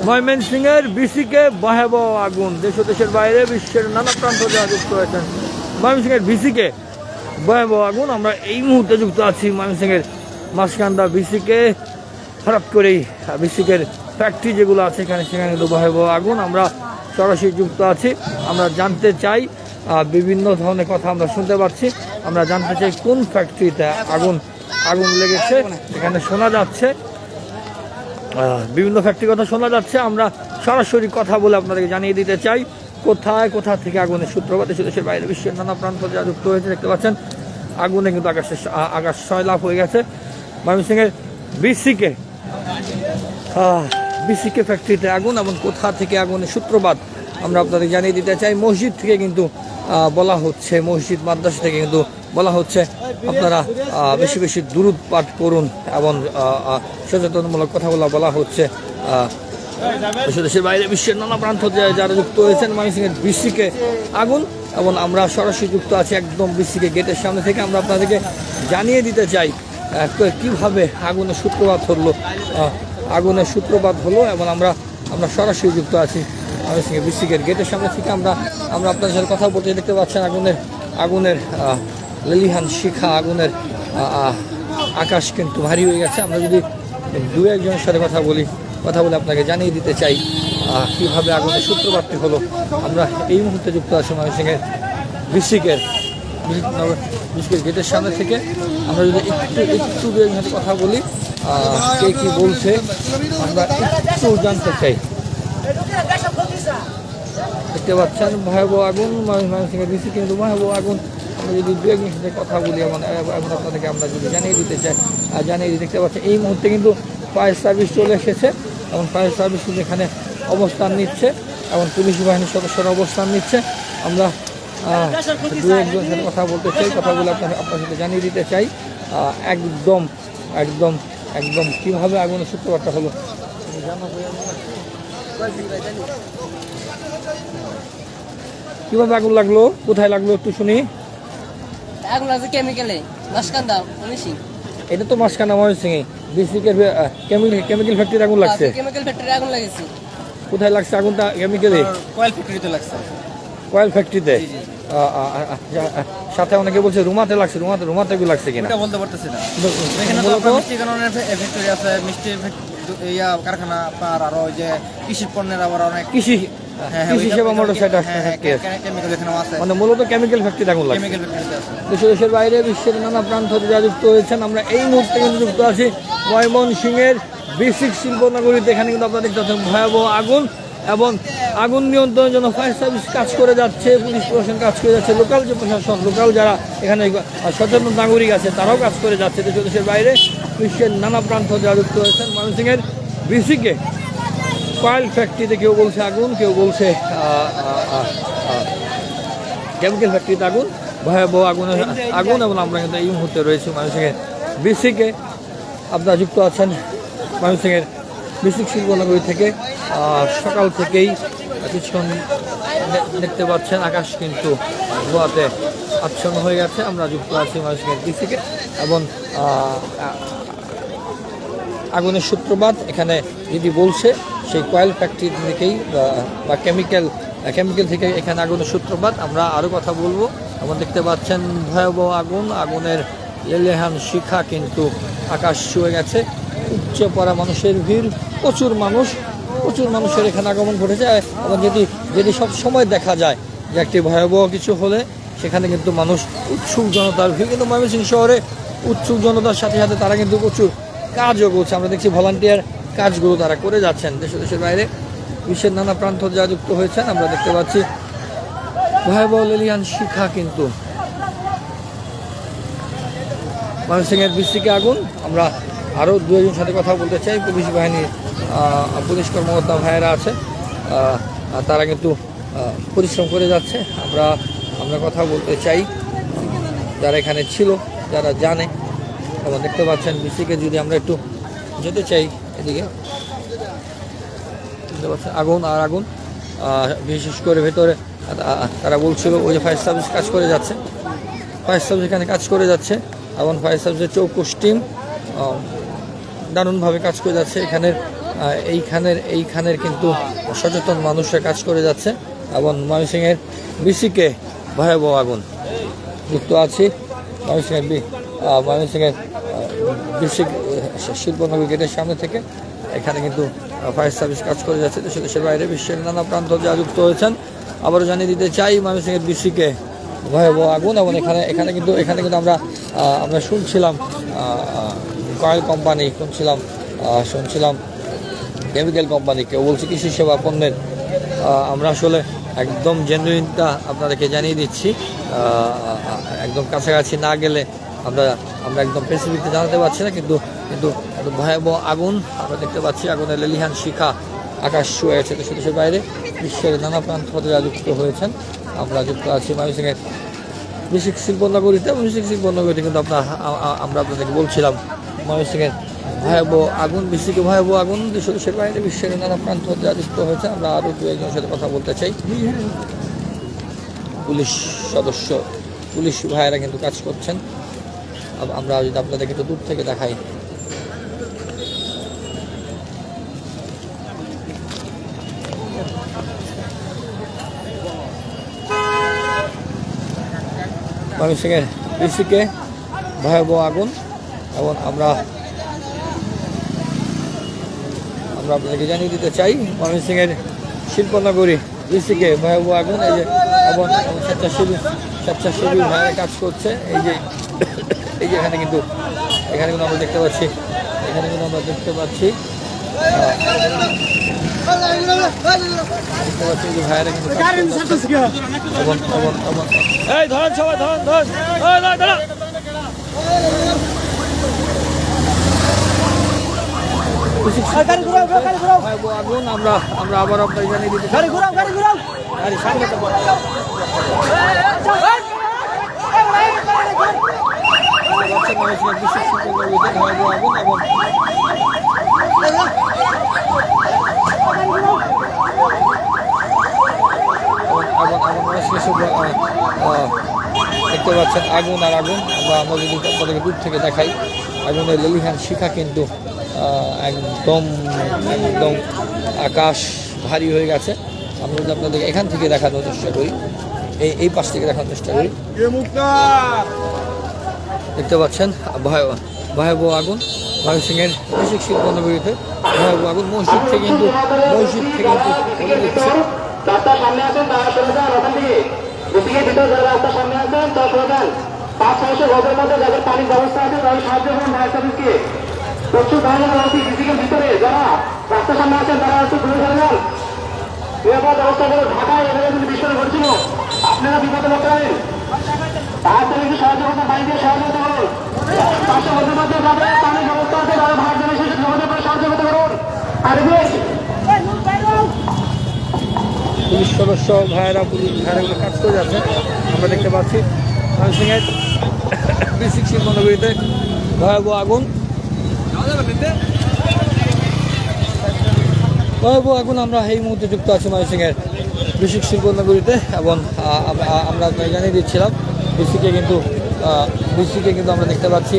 ময়মনসিংহের বিসিকে ভয়াবহ আগুন, দেশ ও দেশের বাইরে বিশ্বের নানা প্রান্ত যারা যুক্ত হয়েছেন। ময়মনসিংহের বিসিকে ভয়াবহ আগুন, আমরা এই মুহূর্তে যুক্ত আছি ময়মনসিংহের মাসকান্দা বিসিকে। হঠাৎ করেই বিসিকের ফ্যাক্টরি যেগুলো আছে সেখানে কিন্তু ভয়াবহ আগুন, আমরা সরাসরি যুক্ত আছি। আমরা জানতে চাই, বিভিন্ন ধরনের কথা আমরা শুনতে পাচ্ছি, আমরা জানতে চাই কোন ফ্যাক্টরিতে আগুন লেগেছে। এখানে শোনা যাচ্ছে বিভিন্ন ফ্যাক্টরির কথা শোনা যাচ্ছে, আমরা সরাসরি কথা বলে আপনাদেরকে জানিয়ে দিতে চাই কোথা থেকে আগুনের সূত্রপাত। দেশের বাইরে বিশ্বের নানা প্রান্ত যা যুক্ত হয়েছে দেখতে পাচ্ছেন, আগুনে কিন্তু আকাশ সয়লাভ হয়ে গেছে। ময়মনসিংহের বিসিকে ফ্যাক্টরিতে আগুন এবং কোথা থেকে আগুনের সূত্রপাত আমরা আপনাদের জানিয়ে দিতে চাই। মসজিদ থেকে কিন্তু বলা হচ্ছে, মসজিদ মাদ্রাসা থেকে কিন্তু বলা হচ্ছে আপনারা বেশি বেশি দুরূদ পাঠ করুন এবং সচেতনমূলক কথাগুলো বলা হচ্ছে। দেশের বাইরে বিশ্বের নানা প্রান্ত যারা যুক্ত হয়েছেন ময়মনসিংহের বিসিকে আগুন, এবং আমরা সরাসরি যুক্ত আছি একদম বিসিকে গেটের সামনে থেকে। আমরা আপনাদেরকে জানিয়ে দিতে চাই কিভাবে আগুনের সূত্রপাত হলো এবং আমরা সরাসরি যুক্ত আছি ময়মনসিংহের বিসিকের গেটের সামনে থেকে। আমরা আপনাদের সাথে কথা বলতে দেখতে পাচ্ছেন আগুনের লেলিহান শিখা, আগুনের আকাশ কিন্তু ভারী হয়ে গেছে। আমরা যদি দু একজনের সাথে কথা বলে আপনাকে জানিয়ে দিতে চাই কীভাবে আগুনের সূত্রপাতটি হলো। আমরা এই মুহূর্তে যুক্ত আছি ময়মনসিংহের বিসিকের গেটের সামনে থেকে। আমরা যদি একটু দু একজনের সাথে কথা বলি, কে কী বলছে আমরা একটু জানতে চাই। দেখতে পাচ্ছেন ভয়াবহ আগুন, ময়মনসিংহের বিসি কিন্তু ভয়াবহ আগুন। আমরা যদি দু একজনের সাথে কথা বলি এবং আপনাদেরকে আমরা যদি জানিয়ে দিতে চাই, দেখতে পাচ্ছেন এই মুহূর্তে কিন্তু ফায়ার সার্ভিস চলে এসেছে এবং ফায়ার সার্ভিস এখানে অবস্থান নিচ্ছে এবং পুলিশ বাহিনীর সদস্যরা অবস্থান নিচ্ছে। আমরা দু একজনের সাথে কথা বলতে চাই, কথাগুলো আপনার সাথে জানিয়ে দিতে চাই একদম কীভাবে আগুনের সূত্রপাতটা হলো। কিভাবে আগুন লাগলো, কোথায় লাগলো একটু শুনি। আগুন লাগছে কেমিক্যালে, মাসকান্দা ময়মনসিংহ। এটা তো মাসকান্দা ময়মনসিংহে বিসিকের কেমিক্যাল ফ্যাক্টরিতে আগুন লাগছে। কেমিক্যাল ফ্যাক্টরিতে আগুন লাগছে। কোথায় লাগছে আগুনটা? কেমিক্যালে কয়েল ফ্যাক্টরিতে লাগছে। কয়েল ফ্যাক্টরিতে, সাথে অনেকে বলছে রুমাতে লাগছে। রুমাতে লাগছে কিনা বলতে পারতেছি না। এখানে তো মিষ্টি কারণের ফ্যাক্টরি আছে, মিষ্টি কারখানা, আপনার আরো ওই যে কৃষি পণ্যের আবার অনেক কৃষি সেবা মোটর মানে মূলত কেমিক্যাল ফ্যাক্টরি আগুন লাগছে। দেশের বাইরে বিশ্বের নানা প্রান্ত যা যুক্ত হয়েছেন। আমরা এই মুহূর্তে কিন্তু যুক্ত আছি ময়মনসিংহের বিসিক শিল্পনগরীতে। এখানে কিন্তু আপনারা দেখতে পাচ্ছেন ভয়াবহ আগুন এবং আগুন নিয়ন্ত্রণের জন্য ফায়ার সার্ভিস কাজ করে যাচ্ছে, পুলিশ প্রশাসন কাজ করে যাচ্ছে, লোকাল যে প্রশাসন, লোকাল যারা এখানে সচেতন নাগরিক আছে তারাও কাজ করে যাচ্ছে। দেশের বাইরে বিশ্বের নানা প্রান্ত যা যুক্ত হয়েছেন ময়মনসিংহের বিসিকে কয়েল ফ্যাক্টরিতে কেউ বলছে আগুন, কেউ বলছে কেমিক্যাল ফ্যাক্টরিতে আগুন, ভয়াবহ আগুন। এবং আমরা কিন্তু এই মুহূর্তে রয়েছি ময়মনসিংহের বিসিকে। আপনারা যুক্ত আছেন ময়মনসিংহের বিসিক শিল্পনগরী থেকে। সকাল থেকেই কিছুক্ষণ দেখতে পাচ্ছেন আকাশ কিন্তু ধোঁয়াতে আচ্ছন্ন হয়ে গেছে। আমরা যুক্ত আছি ময়মনসিংহের বিসিকে এবং আগুনের সূত্রপাত এখানে যদি বলছে সেই কয়েল ফ্যাক্টরি থেকেই বা কেমিক্যাল থেকে এখানে আগুনের সূত্রপাত। আমরা আরও কথা বলবো এবং দেখতে পাচ্ছেন ভয়াবহ আগুনের লেলিহান শিখা কিন্তু আকাশ ছুঁয়ে গেছে। উপচে পড়া মানুষের ভিড়, প্রচুর মানুষের এখানে আগমন ঘটেছে। এবং যদি সব সময় দেখা যায় যে একটি ভয়াবহ কিছু হলে সেখানে কিন্তু মানুষ উৎসুক জনতার ভিড়। কিন্তু ময়মনসিংহ শহরে উৎসুক জনতার সাথে সাথে তারা কিন্তু প্রচুর কাজও করছে। আমরা দেখছি ভলান্টিয়ার কাজগুলো তারা করে যাচ্ছেন। দেশের বাইরে বিশ্বের নানা প্রান্ত যা যুক্ত হয়েছেন। আমরা দেখতে পাচ্ছি ভয়াবহ লেলিহান শিখা কিন্তু ময়মনসিংহের বিসিকে আগুন। আমরা আরও দু একজনের সাথে কথা বলতে চাই। পুলিশ বাহিনীর পুলিশ কর্মকর্তা ভাইয়েরা আছে, তারা কিন্তু পরিশ্রম করে যাচ্ছে। আমরা কথা বলতে চাই যারা এখানে ছিল, যারা জানে। এবং দেখতে পাচ্ছেন বিসিকে যদি আমরা একটু যেতে চাই এদিকে, দেখতে পাচ্ছেন আগুন বিশেষ করে ভেতরে তারা বলছিল ওই যে ফায়ার সার্ভিস কাজ করে যাচ্ছে, ফায়ার সার্ভিস এখানে কাজ করে যাচ্ছে এবং ফায়ার সার্ভিসের চৌকস টিম দারুণভাবে কাজ করে যাচ্ছে। এখানের এইখানের কিন্তু সচেতন মানুষরা কাজ করে যাচ্ছে এবং ময়মনসিংহের বিসিকে ভয়াবহ আগুন যুক্ত আছি ময়মনসিংহের বিসিক শিল্পনগর গেটের সামনে থেকে। এখানে কিন্তু ফায়ার সার্ভিস কাজ করে যাচ্ছে দেশের বাইরে বিশ্বের নানা প্রান্ত যা যুক্ত হয়েছেন। আবারও জানিয়ে দিতে চাই ময়মনসিংহের বিসিকে ভয়াবহ আগুন এবং এখানে কিন্তু আমরা শুনছিলাম কয়েল কোম্পানি, শুনছিলাম কেমিক্যাল কোম্পানি, কেউ বলছে কৃষি সেবা পণ্যের। আমরা আসলে একদম জেনুইনটা আপনাদেরকে জানিয়ে দিচ্ছি। একদম কাছাকাছি না গেলে আমরা একদম স্পেসিফিকটা জানাতে পারছি না, কিন্তু ভয়াবহ আগুন আমরা দেখতে পাচ্ছি। আগুনের লেলিহান শিখা আকাশ ছুঁয়ে গেছে দেশের বাইরে বিশ্বের নানা প্রান্ত হতে যুক্ত হয়েছেন। আমরা যুক্ত আছি ময়মনসিংহের বিসিক শিল্পনগরীতে। বিসিক শিল্পনগরীতে কিন্তু আমরা আপনাদেরকে বলছিলাম ময়মনসিংহের ভয়াবহ আগুন, বিসিকে ভয়াবহ আগুন দেশের বাইরে বিশ্বের নানা প্রান্ত হতে যুক্ত হয়েছে। আমরা আরও দু একজনের সাথে কথা বলতে চাই। পুলিশ ভাইয়েরা কিন্তু কাজ করছেন। আমরা যদি আপনাদেরকে একটু দূর থেকে দেখাই, ময়মনসিংহের বিসিকে ভয়াবহ আগুন এবং আমরা আপনাদেরকে জানিয়ে দিতে চাই ময়মনসিংহের শিল্পনগরী বিসিকে ভয়াবহ আগুন। এই যে এবং স্বেচ্ছাসেবী ভাইয়েরা কাজ করছে। এই যে এখানে কিন্তু আমরা দেখতে পাচ্ছি যে ভাইয়েরা কিন্তু আগুন আমরা আবার আপনাকে জানিয়ে দিতে দেখতে পাচ্ছেন আগুন আর আগুন। আমরা যদি আপনাদেরকে দূর থেকে দেখাই, আগুনের লেলিহান শিখা কিন্তু একদম আকাশ ভারী হয়ে গেছে। আমরা যদি আপনাদেরকে এখান থেকে দেখানোর চেষ্টা করি, এই পাশ থেকে দেখানোর চেষ্টা করি, দেখতে পাচ্ছেন ভয়াবহ আগুন ময়মনসিংহের বিসিক শিল্পনগরীতে ভয়াবহ আগুন। মসজিদ থেকে কিন্তু বলে দিচ্ছে রাস্তার সামনে আছেন তারা সরে যান, ওখান থেকে বিসিকের ভিতরে যারা রাস্তার সামনে আছেন তারা সরে যান। 500 গজের মধ্যে যাদের পানির ব্যবস্থা আছে তারা সাহায্য করুন ফায়ার সার্ভিসকে। প্রচুর ধরনের মানুষ বিসিকের ভিতরে যারা রাস্তার সামনে আছেন তারা একটু দূরে সরে যান। নিরাপদ ব্যবস্থা করে ঢাকায় এভাবে যদি বিস্ফোরণ ঘটছিল, আপনারা বিপদে পড়তে পারেন। ফায়ার সার্ভিসকে সাহায্য করতে পানি দিয়ে সহযোগিতা করুন। 500 গজের মধ্যে যাদের পানির ব্যবস্থা আছে তারা ভাগ জমে শেষে যোগাযোগ করে সহযোগিতা করুন। আর পুলিশ সদস্য ভাইয়েরা কাজ করে যাচ্ছে। আমরা দেখতে পাচ্ছি ময়মনসিংহের বিসিক শিল্পনগরীতে ভয়াবহ আগুন। আমরা এই মুহূর্তে যুক্ত আছি ময়মনসিংহের বিসিক শিল্পনগরীতে এবং আমরা জানিয়ে দিচ্ছিলাম বিসিকে কিন্তু আমরা দেখতে পাচ্ছি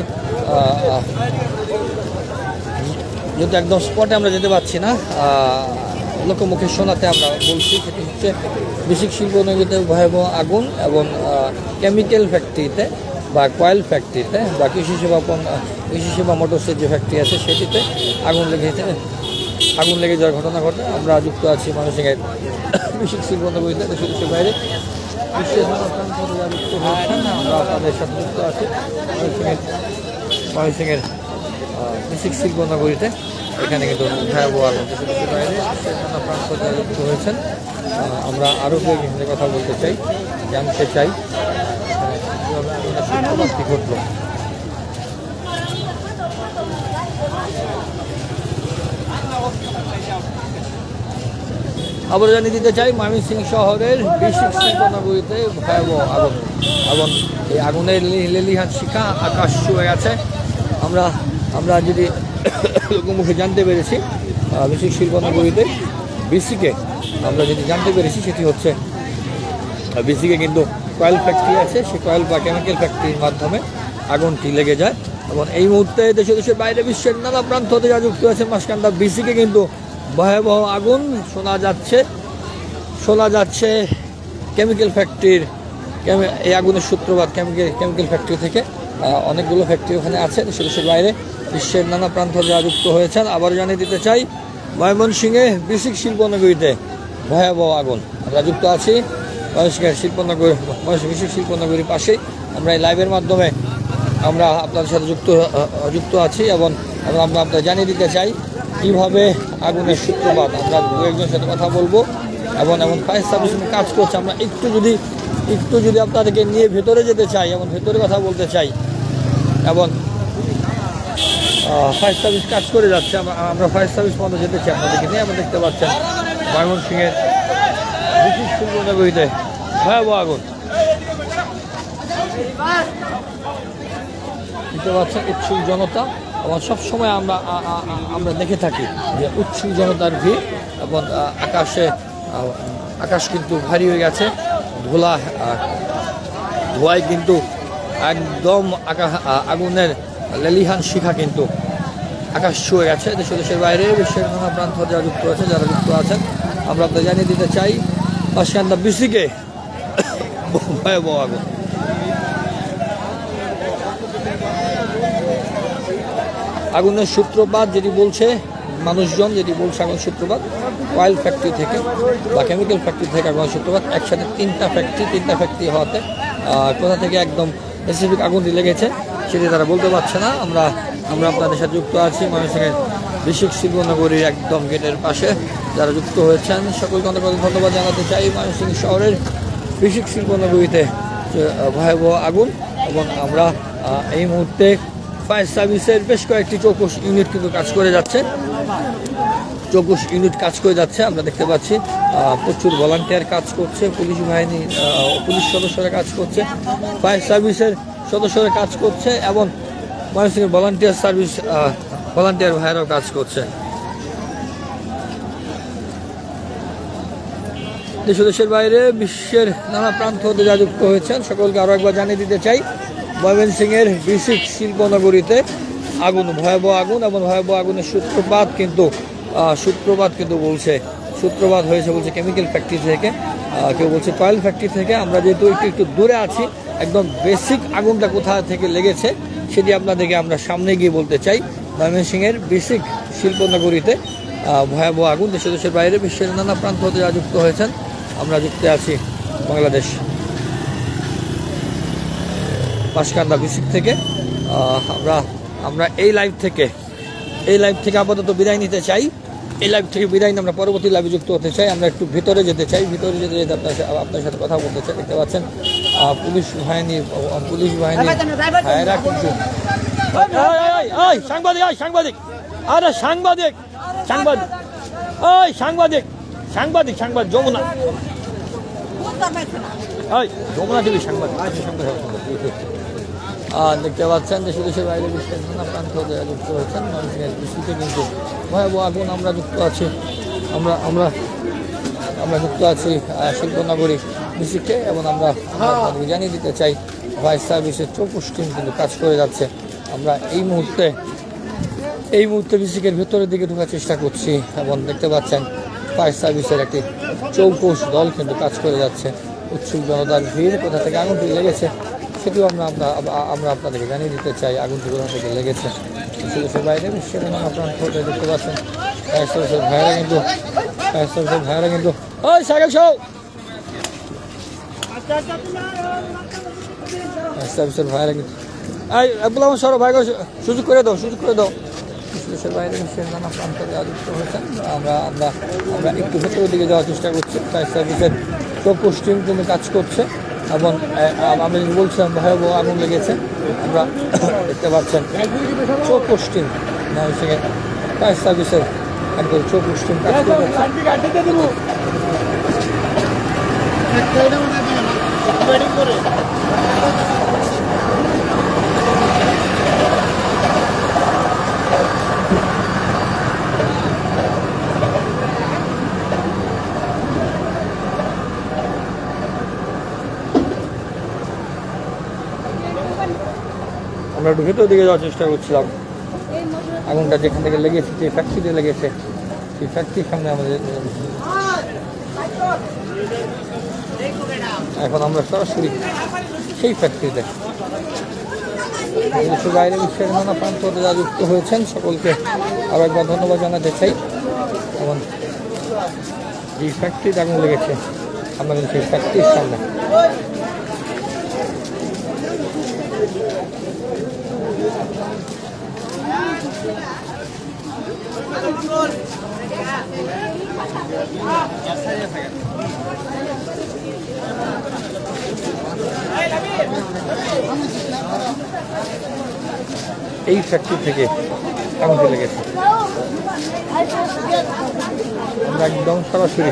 যেহেতু একদম স্পটে আমরা যেতে পারছি না, লোকমুখে শোনাতে আমরা বলছি। সেটি হচ্ছে বিসিক শিল্পনগরীতে ভয়াবহ আগুন এবং কেমিক্যাল ফ্যাক্টরিতে বা কয়েল ফ্যাক্টরিতে বা কৃষি সেবা মোটরসের যে ফ্যাক্টরি আছে সেটিতে আগুন লেগে যাওয়ার ঘটনা ঘটে। আমরা যুক্ত আছি ময়মনসিংহের বিসিক শিল্পনগরীতে দেশের বাইরে বিশ্বের নানা প্রান্ত থেকে যারা যুক্ত হয়েছেন। আমরা তাদের সাথে যুক্ত আছি ময়মনসিংহের বিসিক শিল্পনগরীতে। এখানে কিন্তু ভয়াবহ আগুন দেশের বাইরে বিশ্বের নানা প্রান্ত থেকে যুক্ত হয়েছেন। আমরা আরও কয়েকজনের কথা বলতে চাই, জানতে চাই কীভাবে ঘটল। আবার জানিয়ে দিতে চাই ময়মনসিংহ শহরের বিসিক শিল্পনগরীতে ভয়াবহ আগুন এবং এই আগুনের লেলিহান শিখা আকাশ ছুঁয়ে গেছে। আমরা যদি লোকমুখে জানতে পেরেছি বিসিক শিল্পনগরীতে বিসিকে আমরা যদি জানতে পেরেছি সেটি হচ্ছে বিসিকে কিন্তু কয়েল ফ্যাক্টরি আছে, সেই কয়েল বা কেমিক্যাল ফ্যাক্টরির মাধ্যমে আগুনটি লেগে যায় এবং এই মুহূর্তে দেশে দেশের বাইরে বিশ্বের নানা প্রান্ত থেকে যুক্ত আছে মাসকান্দা বিসিকে কিন্তু ভয়াবহ আগুন শোনা যাচ্ছে কেমিক্যাল ফ্যাক্টরির এই আগুনের সূত্রপাত কেমিক্যাল ফ্যাক্টরি থেকে। অনেকগুলো ফ্যাক্টরি ওখানে আছে দেশে দেশের বাইরে বিশ্বের নানা প্রান্ত যারা যুক্ত হয়েছেন। আবার জানিয়ে দিতে চাই ময়মনসিংহে বিসিক শিল্পনগরীতে ভয়াবহ আগুন। আমরা যুক্ত আছি ময়মনসিংহের বিসিক শিল্পনগরীর পাশেই। আমরা এই লাইভের মাধ্যমে আমরা আপনাদের সাথে যুক্ত আছি এবং আমরা আপনাদের জানিয়ে দিতে চাই কীভাবে আগুনের সূত্রপাত। আমরা দু একজনের সাথে কথা বলবো এবং ফায়ার সার্ভিস কাজ করছে। আমরা একটু যদি আপনাদেরকে নিয়ে ভেতরে যেতে চাই এবং ভেতরে কথা বলতে চাই এবং ফায়ার সার্ভিস কাজ করে যাচ্ছে। আমরা ফায়ার সার্ভিস পর্যন্ত যেতে চাই আপনাদেরকে নিয়ে। আমরা দেখতে পাচ্ছেন ময়মনসিংহের বিসিক শিল্পনগরীতে ভয়াবহ আগুন। দেখতে পাচ্ছেন উৎসুক জনতা এবং সবসময় আমরা দেখে থাকি যে উৎসুক জনতার ভিড় এবং আকাশ কিন্তু ভারী হয়ে গেছে। ধোঁয়ায় কিন্তু একদম আগুনের লেলিহান শিখা কিন্তু আকাশ ছুঁয়ে গেছে। দেশের বাইরে বিশ্বের নানা প্রান্ত যারা যুক্ত আছেন আমরা আপনাদের জানিয়ে দিতে চাই মাসকান্দা বিসিকে ভয়াবহ আগুন। আগুনের সূত্রপাত মানুষজন যেটি বলছে আগুনের সূত্রপাত অয়েল ফ্যাক্টরি থেকে বা কেমিক্যাল ফ্যাক্টরি থেকে আগুনের সূত্রপাত। একসাথে তিনটা ফ্যাক্টরি হওয়াতে কোথা থেকে একদম স্পেসিফিক আগুনটি লেগেছে সেটি তারা বলতে পারছে না। আমরা আপনাদের সাথে যুক্ত আছি ময়মনসিংহের বিসিক শিল্পনগরীর একদম গেটের পাশে যারা যুক্ত হয়েছেন সকলকে অনেক ধন্যবাদ জানাতে চাই। ময়মনসিংহ শহরের বিসিক শিল্পনগরীতে ভয়াবহ আগুন এবং আমরা এই মুহূর্তে ফায়ার সার্ভিসের বেশ কয়েকটি চৌকস ইউনিট কিন্তু কাজ করে যাচ্ছে। আমরা দেখতে পাচ্ছি প্রচুর ভলান্টিয়ার কাজ করছে, পুলিশ সদস্যরা কাজ করছে, ফায়ার সার্ভিসের সদস্যরা কাজ করছে এবং ময়মনসিংহের ভলান্টিয়ার ভাইয়েরাও কাজ করছে। দেশের বাইরে বিশ্বের নানা প্রান্ত হতে যা যুক্ত হয়েছেন সকলকে আরও একবার জানিয়ে দিতে চাই ময়মনসিংহের বিসিক শিল্পনগরীতে ভয়াবহ আগুন এবং ভয়াবহ আগুনের সূত্রপাত হয়েছে বলছে কেমিক্যাল ফ্যাক্টরি থেকে, কেউ বলছে কয়েল ফ্যাক্টরি থেকে। আমরা যেহেতু একটু দূরে আছি একদম বেসিক আগুনটা কোথা থেকে লেগেছে সেটি আপনাদেরকে আমরা সামনে গিয়ে বলতে চাই। ময়মনসিংহের বিসিক শিল্পনগরীতে ভয়াবহ আগুন। দেশের বাইরে বিশ্বের নানা প্রান্ত হতে যা যুক্ত হয়েছেন আমরা যুক্ত আছি বাংলাদেশ মাসকান্দা বিসিক থেকে। আমরা এই লাইভ থেকে আপাতত বিদায় নিতে চাই। এই লাইভ থেকে বিদায় নিয়ে আমরা পরবর্তী লাইভে যুক্ত হতে চাই। আমরা একটু ভিতরে যেতে চাই, যেতে আপনার সাথে কথা বলতে চাই। দেখতে পাচ্ছেন পুলিশ বাহিনী ভাইয়েরা কিন্তু সাংবাদিক যমুনা টিভি সাংবাদিক দেখতে পাচ্ছেন দেশের বাইরে বিশ্বের নানা প্রান্ত যুক্ত হয়েছেন ময়মনসিংহের বিসিকে কিন্তু ভয়াবহ আগুন। আমরা যুক্ত আছি শিল্পনগরী বিসিকে এবং আমরা জানিয়ে দিতে চাই ফায়ার সার্ভিসের 24 টিম কিন্তু কাজ করে যাচ্ছে। আমরা এই মুহূর্তে বিসিকের ভেতরের দিকে ঢোকার চেষ্টা করছি এবং দেখতে পাচ্ছেন ফায়ার সার্ভিসের একটি চৌকস দল কিন্তু কাজ করে যাচ্ছে। উৎসুক জনতার ভিড়, কোথা থেকে আগুনটি লেগেছে সেটিও আমরা আপনাদেরকে জানিয়ে দিতে চাই আগুনটি কোথা থেকে লেগেছে। দেশের বাইরে বিশ্বের নানা প্রান্ত দেখতে পাচ্ছেন ফায়ার সার্ভিসের ভাইয়েরা কিন্তু ওই সাইকেল সহ ফায়ার সার্ভিসের ভাইয়েরা কিন্তু সরো ভাই সুযোগ করে দাও দেশের বাইরে বিশ্বের নানা প্রান্ত যুক্ত হয়েছেন। আমরা একটু ভেতরের দিকে যাওয়ার চেষ্টা করছি। ফায়ার সার্ভিসের 24 টিম কিন্তু কাজ করছে এবং আমি বলছিলাম ভয়াবহ আগুন লেগেছে। আমরা দেখতে পাচ্ছেন 24 টিম ময়মনসিংহের ফায়ার সার্ভিসের একদম 24 টিম কাজ করে আমরা একটু ভেতর দিকে যাওয়ার চেষ্টা করছিলাম। আগুনটা যেখান থেকে লেগেছে, যে ফ্যাক্টরিতে লেগেছে, সেই ফ্যাক্টরির সামনে আমাদের এখন আমরা সরাসরি সেই ফ্যাক্টরিতে দেশের বাইরে বিশ্বের নানা প্রান্ত হতে যারা যুক্ত হয়েছেন সকলকে আরও একবার ধন্যবাদ জানাতে চাই। এবং এই ফ্যাক্টরিতে আগুন লেগেছে, আমরা কিন্তু সেই ফ্যাক্টরির সামনে। এই ফ্যাক্টরি থেকে আগুন লেগেছে, আমরা একদম সরাসরি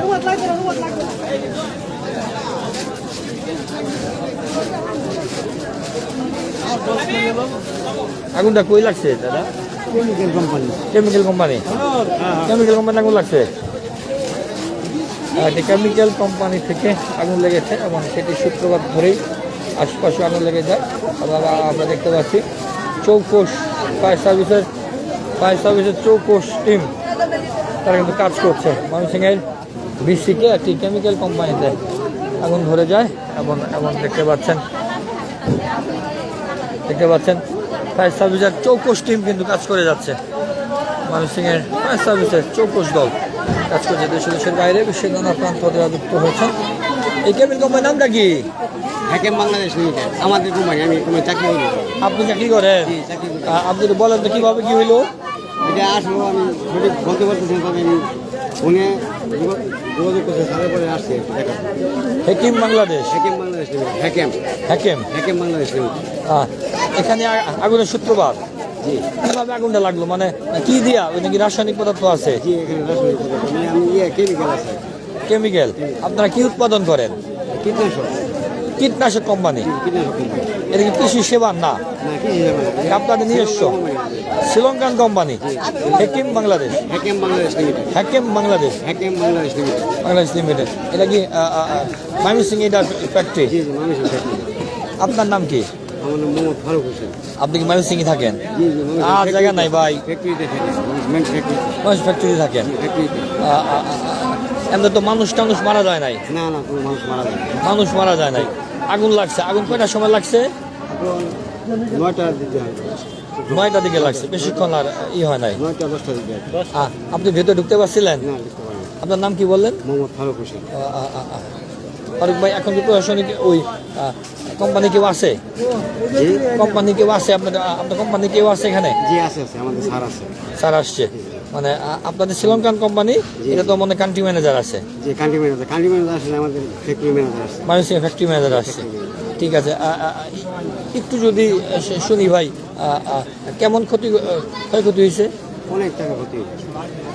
আগুনটা কই লাগছে দাদা? Chemical company. Chemical company, chemical company আগুন লাগছে। একটি কেমিক্যাল কোম্পানি থেকে আগুন লেগেছে এবং সেটি শুক্রবার ধরেই আশপাশে আগুন লেগে যায়। আমরা দেখতে পাচ্ছি চৌকোশ ফায়ার সার্ভিসের চৌকোশ টিম তারা কিন্তু কাজ করছে। ময়মনসিংহের বিসিকে একটি কেমিক্যাল কোম্পানিতে আগুন ধরে যায় এবং দেখতে পাচ্ছেন ফায়ার সার্ভিসের চৌকোশ টিম কিন্তু কাজ করে যাচ্ছে। ময়মনসিংহের ফায়ার সার্ভিসের চৌকোশ দল কাজ করছে দেশের বাইরে বিশ্বের নানা প্রান্ত হতে যুক্ত হয়েছেন। এই কেমিক্যাল কোম্পানির নামটা কি? হ্যাকেম বাংলাদেশ লিমিটেড আমাদের কোম্পানি। আমি কোনো চাকরি করি। আপনি চাকরি করেন? চাকরি করি। আপনি তো বলেন তো কীভাবে কী হইলো? এটা আসলে আমি সঠিক বলতে পারতেছি না, তবে আমি ফোনে যোগাযোগ করতে সারের পরে আসছে দেখা। হেকিম বাংলাদেশ, হ্যাকেম বাংলাদেশ লিমিটেড। হ্যাকেম হ্যাকেম বাংলাদেশ লিমিটেড। এখানে আগুনের সূত্রপাত জি কিভাবে আগুনটা লাগলো, মানে কি দিয়া? ওই নাকি রাসায়নিক পদার্থ আছে? জি এখানে রাসায়নিক পদার্থ, মানে আমি কেমিক্যাল আছে। কেমিক্যাল। আপনারা কি উৎপাদন করেন? কীটনাশক। কীটনাশক কোম্পানি। কীটনাশক কোম্পানি। এটা কি কৃষি সেবা না? না কৃষি যাবে না, এটা আপনাদের নিজস্ব Sri Lankan company Hakim Bangladesh. Hakim Bangladesh limited. Hakim Bangladesh, Hakim Bangladesh limited. Bangladesh limited. এটা কি ময়মনসিংহ এটা ফ্যাক্টরি? জি জি মানুষের ফ্যাক্টরি। আপনার নাম কি? আমার নাম মোহাম্মদ ফারুক হোসেন। আপনি কি ময়মনসিংহে থাকেন? জি জি আর জায়গা নাই ভাই, ফ্যাক্টরিতে থাকে। Main factory. মানুষ ফ্যাক্টরি থাকেন। ফ্যাক্টরিতে। এমনি তো মানুষ মারা যায় নাই? না না কোনো মানুষ মারা যায় না। মানুষ মারা যায় নাই। আগুন লাগছে, আগুন কয়টার সময় লাগছে? এখন 9টার দিকে হয়। 9টার দিকে লাগছে, বেশিক্ষণ আর হয় নাই। 9টা 10টার দিকে হয়। আপনি ভেতরে ঢুকতে পারছিলেন? না লিখতে পারি না। আপনার নাম কি বললেন? মোহাম্মদ ফারুক হোসেন। ফারুক ভাই, এখন কি প্রশাসনিক ওই কোম্পানি কেউ আছে? জি কোম্পানি কেউ আছে? আপনার কোম্পানি কেউ আছে এখানে? জি আছে আছে, আমাদের স্যার আছে। স্যার আসছে, মানে আপনাদের শ্রীলঙ্কান কোম্পানি, এটা তো মনে কান্ট্রি ম্যানেজার আছে। জি কান্ট্রি ম্যানেজার আসলে আমাদের ফ্যাক্টরি ম্যানেজার আছে। ময়মনসিংহ ফ্যাক্টরি ম্যানেজার আসছে। ঠিক আছে, একটু যদি শুনি ভাই, কেমন ক্ষয়ক্ষতি হয়েছে? অনেক টাকা ক্ষতি হয়েছে,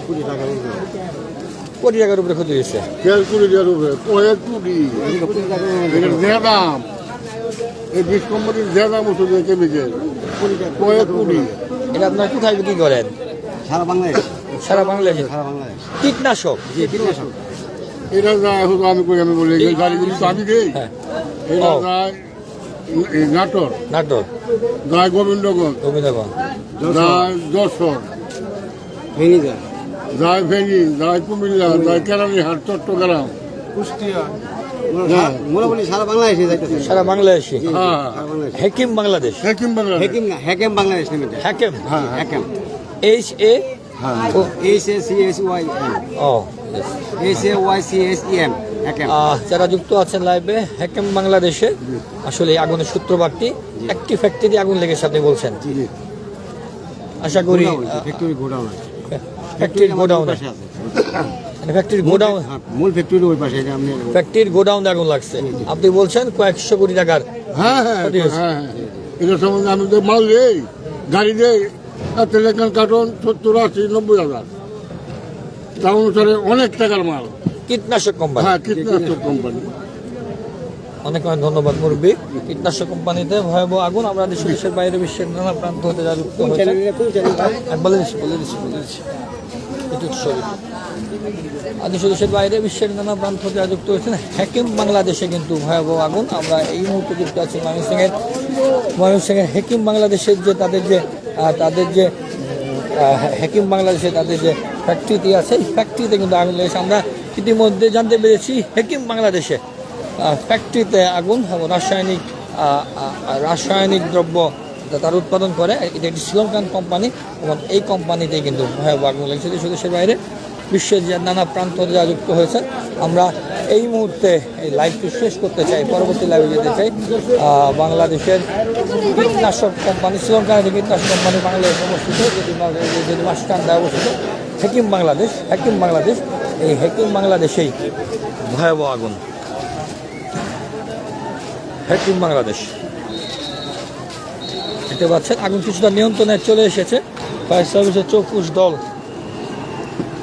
কোটি টাকার উপরে। কোটি টাকার উপরে ক্ষতি হয়েছে। ক্যালকুলেটার উপরে কয়েক কোটি কোটি টাকার এটার যে দাম, এই বিশ কোম্পানির যে দাম ওষুধ কেমিক্যাল কোটি টাকা কয়েক কোটি। এটা আপনার কোথায় বিক্রি করেন? সারা বাংলাদেশ। সারা বাংলাদেশে। সারা বাংলাদেশ। কীটনাশক? জি কীটনাশক। এটা যায় এখন আমি বলি এই গাড়িগুলি তো আমি দিই। হ্যাঁ। এটা ও। যায় এই নাটোর, নাটোর, যায় গোবিন্দগঞ্জ, রবীন্দ্রগঞ্জ, যায় যশোর, ভেঙে যায়। যায় ফেনী, যায় কুমিল্লা, যায় কেরানীহাট, চট্টগ্রাম। হ্যাঁ। মোটামুটি সারা বাংলাদেশে যাইতেছে। সারা বাংলাদেশে। হ্যাঁ সারা বাংলাদেশ। হেকিম বাংলাদেশ। হেকিম বাংলাদেশ। হ্যাকেম না, হ্যাকেম বাংলাদেশ লিমিটেড। হ্যাকেম, হ্যাঁ হ্যাকেম। HA হ্যাঁ HACSYM। ও HAYCSEM। হ্যাকেম। যারা যুক্ত আছেন লাইভে, হ্যাকেম বাংলাদেশে আসলে এই আগুনের সূত্রপাতটি একটি ফ্যাক্টরি আগুন লেগেছে আপনি বলছেন। জি আশা করি ফ্যাক্টরি গোডাউন আছে। ফ্যাক্টরির গোডাউনে, ফ্যাক্টরির গোডাউন, মূল ফ্যাক্টরি ওই পাশে, এটা আপনি ফ্যাক্টরির গোডাউনে আগুন লাগছে। আপনি বলছেন কয়েকশো কোটি টাকার হ্যাঁ হ্যাঁ ক্ষতি হয়েছে। হ্যাঁ এটা সম্বন্ধে আমি তো মাল দিই, গাড়ি দেই, তেলেকান কার্টন 70, 80, 90,000। তা অনুসারে অনেক টাকার মাল। কীটনাশক কোম্পানি। হ্যাঁ কীটনাশক কোম্পানি। অনেক অনেক ধন্যবাদ মুরব্বী। কীটনাশক কোম্পানিতে ভয়াবহ আগুন। আমরা দেশের বাইরে বিশ্বের নানা প্রান্ত হতে যা যুক্ত হয়েছে। বলে দিচ্ছি। ছবি। আর দেশের বাইরে বিশ্বের নানা প্রান্ত থেকে যুক্ত হয়েছেন হেকিম বাংলাদেশে কিন্তু ভয়াবহ আগুন। আমরা এই মুহূর্তে যুক্ত আছি ময়মনসিংহের হেকিম বাংলাদেশের যে তাদের যে হেকিম বাংলাদেশে তাদের যে ফ্যাক্টরিটি আছে এই ফ্যাক্টরিতে কিন্তু আগুন লেগেছে। আমরা ইতিমধ্যে জানতে পেরেছি হেকিম বাংলাদেশে ফ্যাক্টরিতে আগুন এবং রাসায়নিক দ্রব্য তার উৎপাদন করে। এটা একটি শ্রীলঙ্কান কোম্পানি এবং এই কোম্পানিতেই কিন্তু ভয়াবহ আগুন লেগেছে। দেশের বাইরে বিশ্বের যে নানা প্রান্ত যারা যুক্ত হয়েছে, আমরা এই মুহূর্তে এই লাইভটি শেষ করতে চাই, পরবর্তী লাইভে যেতে চাই। বাংলাদেশের কীটনাশক কোম্পানি, শ্রীলঙ্কার কীটনাশক কোম্পানি বাংলাদেশে অবস্থিত, যেটি মাসকান্দায় অবস্থিত হেকিম বাংলাদেশ। এই হেকিম বাংলাদেশেই ভয়াবহ আগুন। হেকিম বাংলাদেশ দেখতে পাচ্ছেন আগুন কিছুটা নিয়ন্ত্রণে চলে এসেছে। ফায়ার সার্ভিসের 24 দল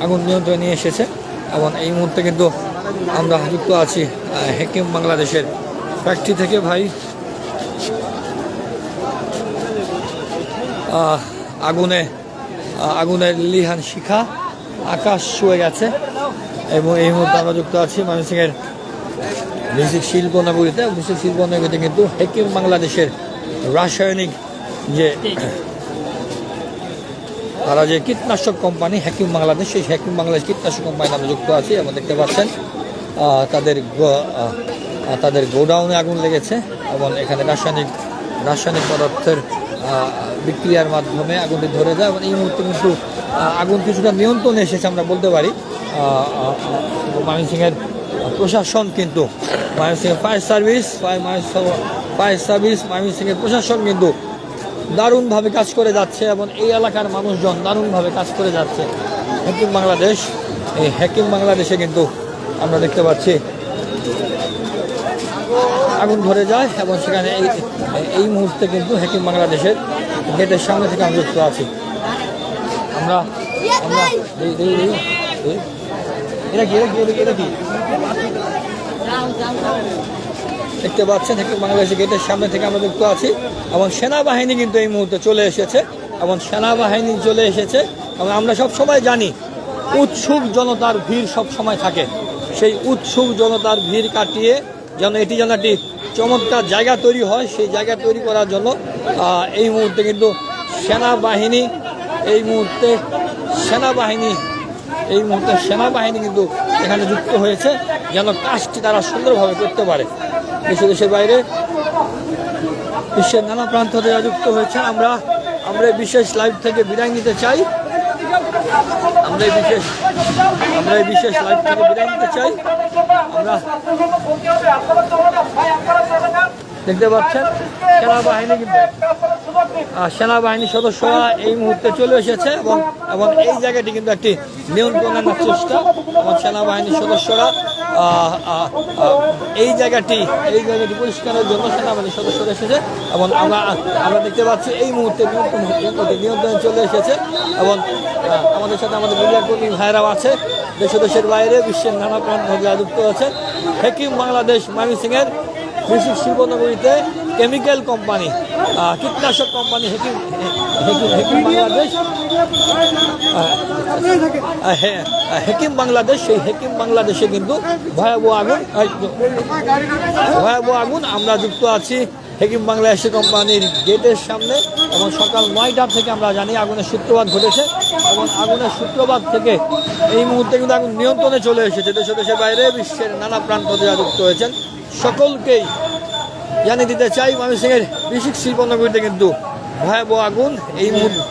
আগুন নিয়ন্ত্রণে নিয়ে এসেছে এবং এই মুহূর্তে কিন্তু আমরা যুক্ত আছি হেকিম বাংলাদেশের ফ্যাক্টরি থেকে। ভাই আগুনের লিহান শিখা আকাশ ছুঁয়ে গেছে এবং এই মুহূর্তে আমরা যুক্ত আছি ময়মনসিংহের বেসিক শিল্পনগরীতে। বেসিক শিল্পনগরীতে কিন্তু হেকিম বাংলাদেশের রাসায়নিক যে তারা যে কীটনাশক কোম্পানি হেকিম বাংলাদেশ, সেই হেকিম বাংলাদেশ কীটনাশক কোম্পানিতে আমরা যুক্ত আছি এবং দেখতে পাচ্ছেন তাদের গোডাউনে আগুন লেগেছে এবং এখানে রাসায়নিক পদার্থের বিক্রিয়ার মাধ্যমে আগুনটি ধরে যায় এবং এই মুহূর্তে কিন্তু আগুন কিছুটা নিয়ন্ত্রণে এসেছে আমরা বলতে পারি। ময়মনসিংহের প্রশাসন কিন্তু ময়মনসিংহের ফায়ার সার্ভিস ময়মনসিংহের প্রশাসন কিন্তু দারুণভাবে কাজ করে যাচ্ছে এবং এই এলাকার মানুষজন দারুণভাবে কাজ করে যাচ্ছে। এই হেকিম বাংলাদেশে কিন্তু আমরা দেখতে পাচ্ছি আগুন ধরে যায় এবং সেখানে এই মুহূর্তে কিন্তু হেকিম বাংলাদেশের গেটের সামনে থেকে আমরা যুক্ত আছি। আমরা এটা কি দেখতে পাচ্ছেন হেকিম বাংলাদেশের গেটের সামনে থেকে আমরা যুক্ত আছি এবং সেনাবাহিনী কিন্তু এই মুহূর্তে চলে এসেছে এবং আমরা সব সময় জানি উৎসুক জনতার ভিড় সব সময় থাকে। সেই উৎসুক জনতার ভিড় কাটিয়ে যেন এটি যেন একটি চমৎকার জায়গা তৈরি হয়, সেই জায়গা তৈরি করার জন্য এই মুহূর্তে কিন্তু সেনাবাহিনী কিন্তু এখানে যুক্ত হয়েছে যেন কাজটি তারা সুন্দরভাবে করতে পারে। দেশের বাইরে বিশ্বের নানা প্রান্ত থেকে যুক্ত হয়েছে। আমরা এই বিশেষ লাইভ থেকে বিদায় নিতে চাই। আমরা এই বিশেষ লাইভ থেকে বিদায় নিতে চাই। আমরা দেখতে পাচ্ছেন সেনাবাহিনীর সদস্যরা এই মুহূর্তে চলে এসেছে এবং এই জায়গাটি কিন্তু একটি নিয়ন্ত্রণের চেষ্টা এবং সেনাবাহিনীর সদস্যরা এই জায়গাটি পরিষ্কারের জন্য সেনাবাহিনীর সদস্যরা এসেছে এবং আমরা দেখতে পাচ্ছি এই মুহূর্তে নিয়ন্ত্রণে চলে এসেছে এবং আমাদের সাথে আমাদের মিডিয়া কর্মী ভাইরাও আছে দেশের বাইরে বিশ্বের নানা প্রান্ত থেকে যুক্ত আছে। হেকিম বাংলাদেশ ময়মনসিংহের বেসিক শিল্পনগরীতে কেমিক্যাল কোম্পানি, কীটনাশক কোম্পানি হেকিম বাংলাদেশ। সেই হেকিম বাংলাদেশে কিন্তু ভয়াবহ আগুন। আমরা যুক্ত আছি হেকিম বাংলাদেশ কোম্পানির গেটের সামনে এবং সকাল 9টা থেকে আমরা জানি আগুনের সূত্রপাত ঘটেছে এবং আগুনের সূত্রপাত থেকে এই মুহূর্তে কিন্তু আগুন নিয়ন্ত্রণে চলে এসেছে। দেশের বাইরে বিশ্বের নানা প্রান্ত থেকে যুক্ত হয়েছেন সকলকেই জানিয়ে দিতে চাই ময়মনসিংহের বেসিক শিল্পনগরীতে কিন্তু ভয়াবহ আগুন এই মুহূর্তে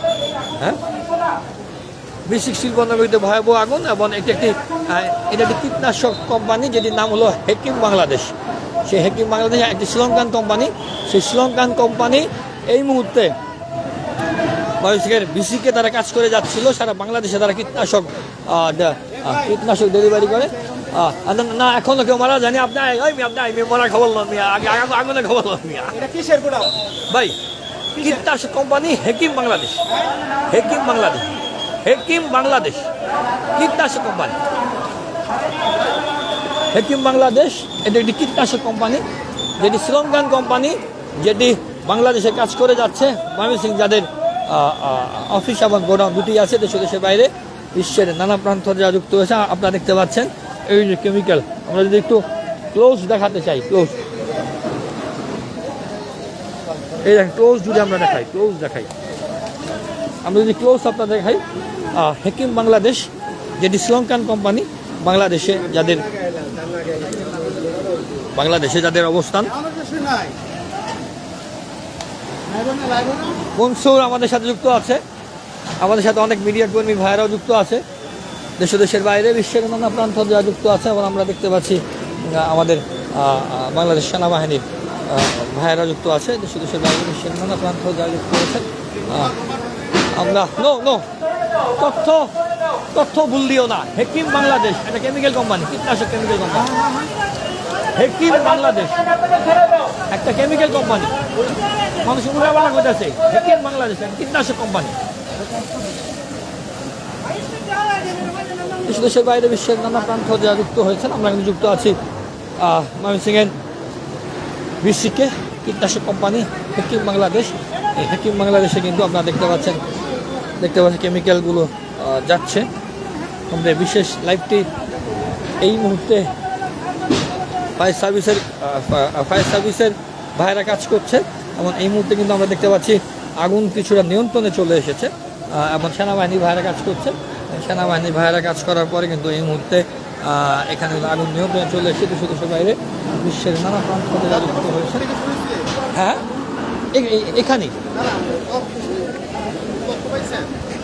বেসিক শিল্পনগরীতে ভয়াবহ আগুন এবং এটা একটি কীটনাশক কোম্পানি যেটির নাম হলো হেকিম বাংলাদেশ। সেই হেকিম বাংলাদেশ একটি শ্রীলঙ্কান কোম্পানি। সেই শ্রীলঙ্কান কোম্পানি এই মুহূর্তে ময়মনসিংহের বিসিকে তারা কাজ করে যাচ্ছিল সারা বাংলাদেশে। তারা কীটনাশক ডেলিভারি করে না, এখনো কেউ মারা যায়নি। আপনি মরা খবর নন আগুনে খবর নন ভাই। কীটনাশক কোম্পানি হেকিম বাংলাদেশ কীটনাশক কোম্পানি হেকিম বাংলাদেশ। এটা একটি কীটনাশক কোম্পানি যেটি শ্রীলঙ্কান কোম্পানি, যেটি বাংলাদেশে কাজ করে যাচ্ছে। ময়মনসিংহ যাদের অফিস এবং গোডাউন দুটি আছে দেশের বাইরে, বিশ্বের নানা প্রান্ত যারা যুক্ত হয়েছে আপনারা দেখতে পাচ্ছেন এই যে কেমিক্যাল। আমরা যদি একটু ক্লোজ দেখাতে চাই, ক্লোজ এই দেখেন, ক্লোজ যদি আমরা দেখাই, ক্লোজ দেখাই, আমরা যদি ক্লোজ আপনাদের দেখাই, হেকিম বাংলাদেশ যেটি শ্রীলঙ্কান কোম্পানি, বাংলাদেশে যাদের অবস্থান। মনসুর আমাদের সাথে যুক্ত আছে, আমাদের সাথে অনেক মিডিয়া কর্মী ভাইয়েরাও যুক্ত আছে, দেশের বাইরে বিশ্বের নানা প্রান্ত যারা যুক্ত আছে। এবং আমরা দেখতে পাচ্ছি আমাদের বাংলাদেশ সেনাবাহিনীর ভাইয়েরা যুক্ত আছে, দেশের বাইরে বিশ্বের নানা প্রান্ত যারা যুক্ত আছে। আমরা তথ্য ভুল দিও না। হেকিম বাংলাদেশ একটা কেমিক্যাল কোম্পানি, কীটনাশক কেমিক্যাল কোম্পানি। হেকিম বাংলাদেশ একটা কেমিক্যাল কোম্পানি, মানুষ উল্টাপাল্টা করতেছে। হেকিম বাংলাদেশ একটা কীটনাশক কোম্পানি। দেশের বাইরে বিশ্বের নানা প্রান্ত যারা যুক্ত হয়েছেন, আমরা কিন্তু যুক্ত আছি ময়মনসিংহের বিসিকে কীটনাশক কোম্পানি হেকিম বাংলাদেশ। এই হেকিম বাংলাদেশে কিন্তু আপনারা দেখতে পাচ্ছেন কেমিক্যালগুলো যাচ্ছে। আমাদের বিশেষ লাইভটি এই মুহূর্তে ফায়ার সার্ভিসের ভাইয়েরা কাজ করছে এবং এই মুহূর্তে কিন্তু আমরা দেখতে পাচ্ছি আগুন কিছুটা নিয়ন্ত্রণে চলে এসেছে এবং সেনাবাহিনীর ভাইয়েরা কাজ করছে। সেনাবাহিনীর ভাইয়েরা কাজ করার পরে কিন্তু এই মুহূর্তে এখানে আগুন নিয়ন্ত্রণে চলে এসেছে। দেশের বাইরে বিশ্বের নানা প্রান্ত থেকে যুক্ত হয়েছে। হ্যাঁ, এখানেই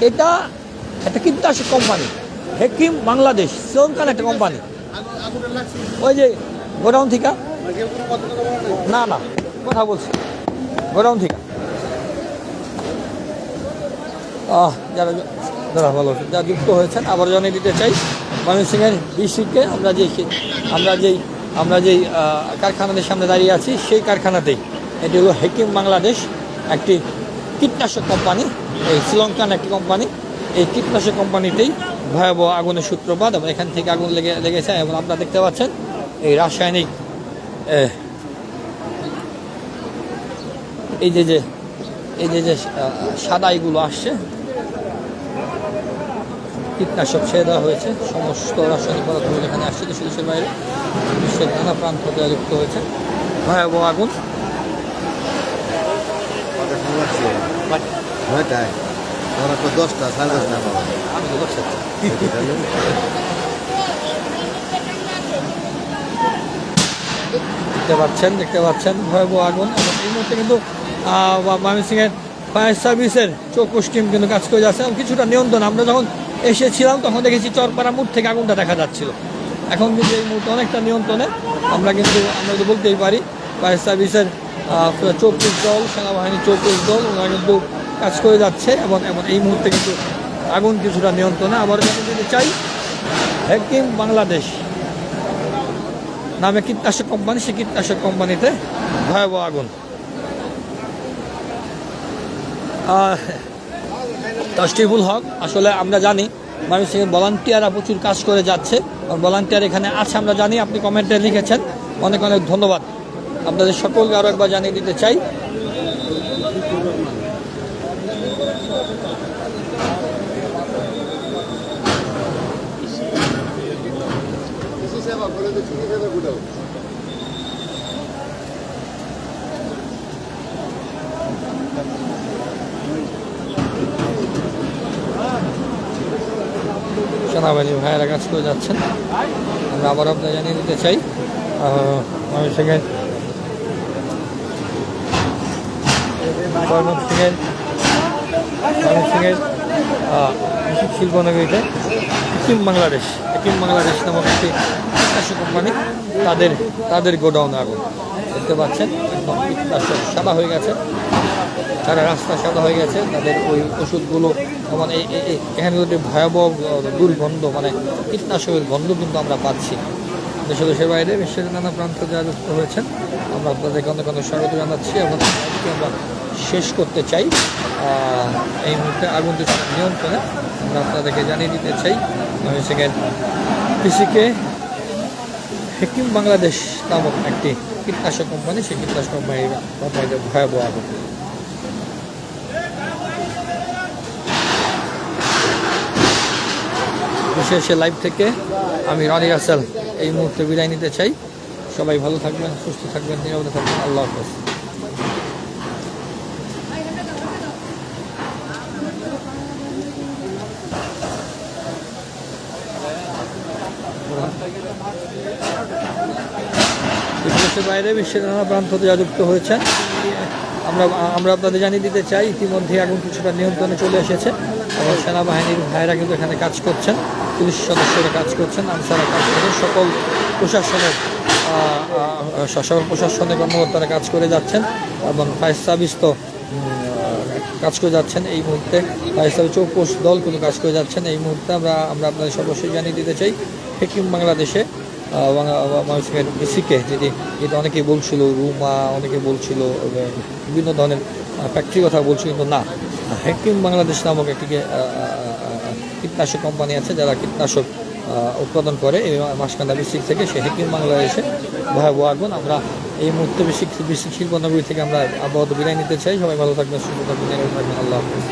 এটা একটা কীটনাশক কোম্পানি হেকিম বাংলাদেশ, শ্রীলঙ্কান একটা কোম্পানি। ওই যে গোডাউন থেকে, না কথা বলছি গোডাউন থেকে যারা ভালো যারা যুক্ত হয়েছেন আবার জানিয়ে দিতে চাই ময়মনসিংহের বিসিকে আমরা যেই কারখানাদের সামনে দাঁড়িয়ে আছি সেই কারখানাতেই। এটি হলো হেকিম বাংলাদেশ, একটি কীটনাশক কোম্পানি, এই শ্রীলঙ্কান একটি কোম্পানি। এই কীটনাশক কোম্পানিতেই ভয়াবহ আগুনের সূত্রপাত এবং এখান থেকে আগুন লেগেছে। এবং আপনারা দেখতে পাচ্ছেন এই রাসায়নিক এই যে সাদা এগুলো আসছে, কীটনাশক ছেড়ে দেওয়া হয়েছে। সমস্ত রাসায়নিক পদার্থগুলো এখানে আসছে দেশের বাইরে বিশ্বের নানা প্রান্ত থেকে যুক্ত হয়েছে। ভয়াবহ আগুন। আমি তো 10টা দেখতে পাচ্ছেন ভয়াবহ আগুন। এবং এই মুহূর্তে কিন্তু ময়মনসিংহের ফায়ার সার্ভিসের চৌকস টিম কিন্তু কাজ করে যাচ্ছে এবং কিছুটা নিয়ন্ত্রণ। আমরা যখন এসেছিলাম তখন দেখেছি চরপাড়া মোড় থেকে আগুনটা দেখা যাচ্ছিল। এখন কিন্তু এই মুহূর্তে অনেকটা নিয়ন্ত্রণে। আমরা যদি বলতেই পারি ফায়ার সার্ভিসের 34 দল, সেনাবাহিনীর 34 দল, ওরা কিন্তু কাজ করে যাচ্ছে এবং এই মুহূর্তে কিন্তু আগুন কিছুটা নিয়ন্ত্রণে। আবার যদি চাই হেকিম বাংলাদেশ নামে কীটনাশক কোম্পানি, সেই কীটনাশক কোম্পানিতে ভয়াবহ আগুন। তশরিফুল হক, আসলে আমরা জানি ময়মনসিংহের ভলান্টিয়াররা প্রচুর কাজ করে যাচ্ছে, ভলান্টিয়ার এখানে আছে আমরা জানি। আপনি কমেন্টে লিখেছেন, অনেক ধন্যবাদ আপনাদের সকলকে আরও একবার জানিয়ে দিতে চাই। সেনাবাহিনীর ভাইয়েরা কাজ করে যাচ্ছেন। আমরা আবার আপনাদের জানিয়ে দিতে চাই ময়মনসিংহের শিল্পনগরীতে হেকিম বাংলাদেশ নামক একটি কীটনাশক কোম্পানি, তাদের গোডাউনে আগুন দেখতে পাচ্ছেন। একদম কীটনাশক সাদা হয়ে গেছে, সারা রাস্তা সাদা হয়ে গেছে। তাদের ওই ওষুধগুলো এবং এখানে যদি ভয়াবহ দুর্গন্ধ, মানে কীটনাশকের গন্ধ কিন্তু আমরা পাচ্ছি। দেশের বাইরে বিশ্বের নানা প্রান্ত যারা যুক্ত হয়েছেন, আমরা আপনাদেরকে অনেক স্বাগত জানাচ্ছি এবং আমরা শেষ করতে চাই এই মুহূর্তে আগুন নিয়ন্ত্রণে। আমরা আপনাদেরকে জানিয়ে দিতে চাই ময়মনসিংহের পিসিকে হেকিম বাংলাদেশ নামক একটি কীটনাশক কোম্পানি, সেই কীটনাশক কোম্পানিতে ভয়াবহ আগুন। সে লাইভ থেকে আমি রনি রাসেল এই মুহূর্তে বিদায় নিতে চাই। সবাই ভালো থাকবেন, সুস্থ থাকবেন, নিরাপদে থাকবেন। আল্লাহ হাফেজ। দেশের বাইরে বিশ্বের নানা প্রান্ত থেকে যুক্ত হয়েছেন। আমরা আপনাদের জানিয়ে দিতে চাই ইতিমধ্যে আগুন কিছুটা নিয়ন্ত্রণে চলে এসেছে এবং সেনাবাহিনীর ভাইয়েরা কিন্তু এখানে কাজ করছেন, পুলিশ সদস্যরা কাজ করছেন, আনসাররা কাজ করছেন, সকল প্রশাসনের কর্মকর্তারা কাজ করে যাচ্ছেন এবং ফায়ার সার্ভিস তো কাজ করে যাচ্ছেন। এই মুহূর্তে ফায়ার সার্ভিস চৌকস দল কিন্তু কাজ করে যাচ্ছেন। এই মুহূর্তে আমরা আপনাদের সর্বশেষ জানিয়ে দিতে চাই হেকিম বাংলাদেশে মানুষের বেসিকে যেটা অনেকেই বলছিল রুমা, অনেকে বলছিল বিভিন্ন ধরনের ফ্যাক্টরি কথা বলছিল, কিন্তু না, হেকিম বাংলাদেশ নামক একটি কীটনাশক কোম্পানি আছে যারা কীটনাশক উৎপাদন করে এই মাসকান্দা বেসিক থেকে। সে হেকিম বাংলাদেশে ভয়াবহ আগুন। আমরা এই মুহূর্তে বেসিক শিল্পনগরী থেকে আমরা আবহাওয়া বিদায় নিতে চাই। সবাই ভালো থাকবেন, সুস্থ থাকবেন, আল্লাহ হাফেজ।